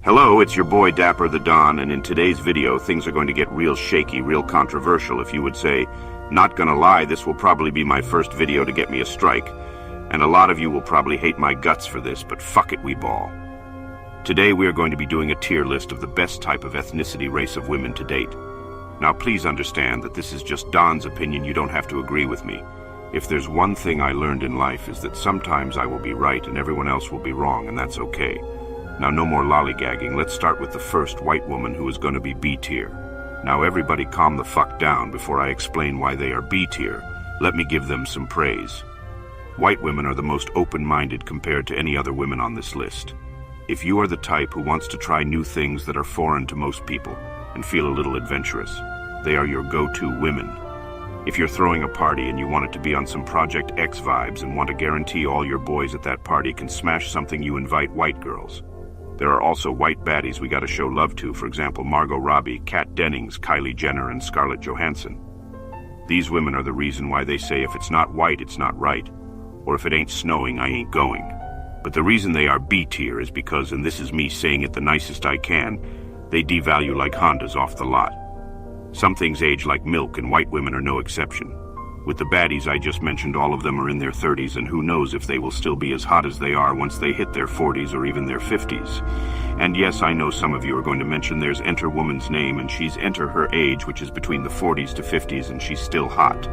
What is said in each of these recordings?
Hello, it's your boy Dapper The Don, and in today's video, things are going to get real shaky, real controversial, if you would say. Not gonna lie, this will probably be my first video to get me a strike, and a lot of you will probably hate my guts for this, but fuck it, we ball. Today we are going to be doing a tier list of the best type of ethnicity race of women to date. Now please understand that this is just Don's opinion, you don't have to agree with me. If there's one thing I learned in life is that sometimes I will be right and everyone else will be wrong, and that's okay. Now no more lollygagging, let's start with the first white woman who is going to be B tier. Now everybody calm the fuck down before I explain why they are B tier. Let me give them some praise. White women are the most open-minded compared to any other women on this list. If you are the type who wants to try new things that are foreign to most people and feel a little adventurous, they are your go-to women. If you're throwing a party and you want it to be on some Project X vibes and want to guarantee all your boys at that party can smash something, you invite white girls. There are also white baddies we gotta show love to, for example Margot Robbie, Kat Dennings, Kylie Jenner, and Scarlett Johansson. These women are the reason why they say if it's not white, it's not right, or if it ain't snowing, I ain't going. But the reason they are B tier is because, and this is me saying it the nicest I can, they devalue like Hondas off the lot. Some things age like milk, and white women are no exception. With the baddies I just mentioned, all of them are in their 30s, and who knows if they will still be as hot as they are once they hit their 40s or even their 50s. And yes, I know some of you are going to mention there's enter woman's name, and she's enter her age, which is between the 40s to 50s, and she's still hot.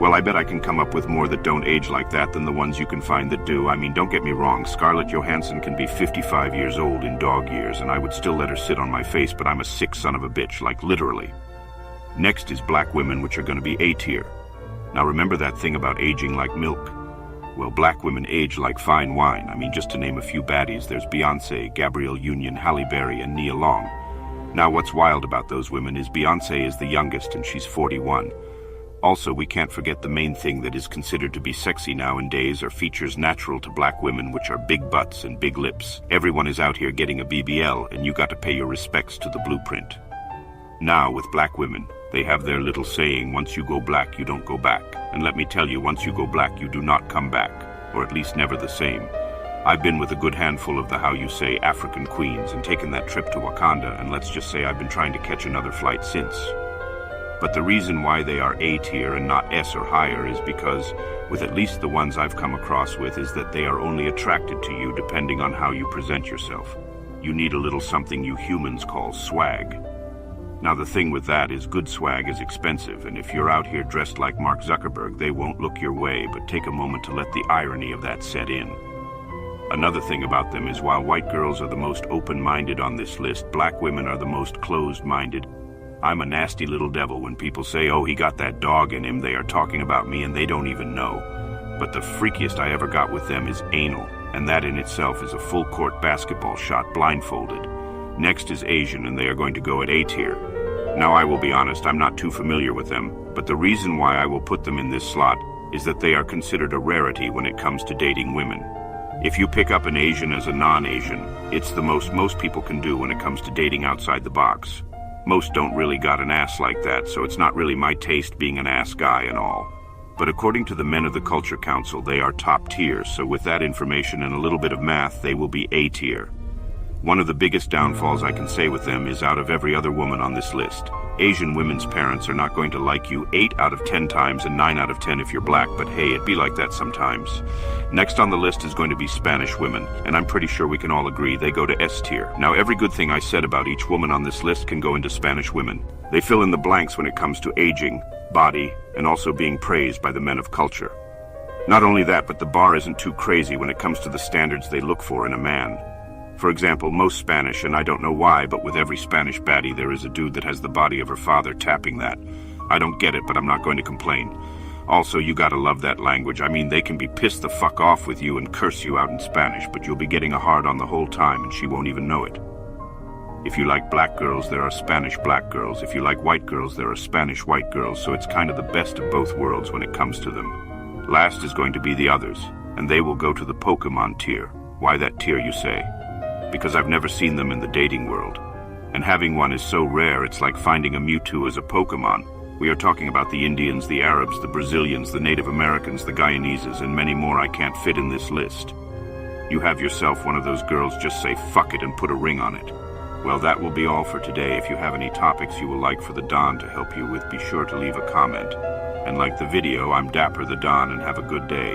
Well, I bet I can come up with more that don't age like that than the ones you can find that do. I mean, don't get me wrong, Scarlett Johansson can be 55 years old in dog years, and I would still let her sit on my face, but I'm a sick son of a bitch, like literally. Next is black women, which are going to be A tier. Now remember that thing about aging like milk? Well, black women age like fine wine. I mean, just to name a few baddies, there's Beyonce, Gabrielle Union, Halle Berry, and Nia Long. Now what's wild about those women is Beyonce is the youngest and she's 41. Also, we can't forget the main thing that is considered to be sexy nowadays are features natural to black women, which are big butts and big lips. Everyone is out here getting a BBL, and you got to pay your respects to the blueprint. Now, with black women, they have their little saying, once you go black, you don't go back. And let me tell you, once you go black, you do not come back, or at least never the same. I've been with a good handful of the how you say African queens and taken that trip to Wakanda, and let's just say I've been trying to catch another flight since. But the reason why they are A tier and not S or higher is because, with at least the ones I've come across with, is that they are only attracted to you depending on how you present yourself. You need a little something you humans call swag. Now the thing with that is good swag is expensive, and if you're out here dressed like Mark Zuckerberg, they won't look your way, but take a moment to let the irony of that set in. Another thing about them is while white girls are the most open-minded on this list, black women are the most closed-minded. I'm a nasty little devil. When people say, oh, he got that dog in him, they are talking about me and they don't even know. But the freakiest I ever got with them is anal, and that in itself is a full-court basketball shot blindfolded. Next is Asian, and they are going to go at A tier. Now I will be honest, I'm not too familiar with them, but the reason why I will put them in this slot is that they are considered a rarity when it comes to dating women. If you pick up an Asian as a non-Asian, it's the most people can do when it comes to dating outside the box. Most don't really got an ass like that, so it's not really my taste being an ass guy and all. But according to the Men of the Culture Council, they are top tier, so with that information and a little bit of math, they will be A tier. One of the biggest downfalls I can say with them is out of every other woman on this list, Asian women's parents are not going to like you 8 out of 10 times and 9 out of 10 if you're black, but hey, it be like that sometimes. Next on the list is going to be Spanish women, and I'm pretty sure we can all agree they go to S tier. Now every good thing I said about each woman on this list can go into Spanish women. They fill in the blanks when it comes to aging, body, and also being praised by the men of culture. Not only that, but the bar isn't too crazy when it comes to the standards they look for in a man. For example, most Spanish, and I don't know why, but with every Spanish baddie there is a dude that has the body of her father tapping that. I don't get it, but I'm not going to complain. Also, you gotta love that language. I mean, they can be pissed the fuck off with you and curse you out in Spanish, but you'll be getting a hard on the whole time and she won't even know it. If you like black girls, there are Spanish black girls. If you like white girls, there are Spanish white girls, so it's kind of the best of both worlds when it comes to them. Last is going to be the others, and they will go to the Pokemon tier. Why that tier, you say? Because I've never seen them in the dating world. And having one is so rare, it's like finding a Mewtwo as a Pokemon. We are talking about the Indians, the Arabs, the Brazilians, the Native Americans, the Guyaneses, and many more I can't fit in this list. You have yourself one of those girls, just say fuck it and put a ring on it. Well, that will be all for today. If you have any topics you would like for the Don to help you with, be sure to leave a comment. And like the video, I'm Dapper the Don, and have a good day.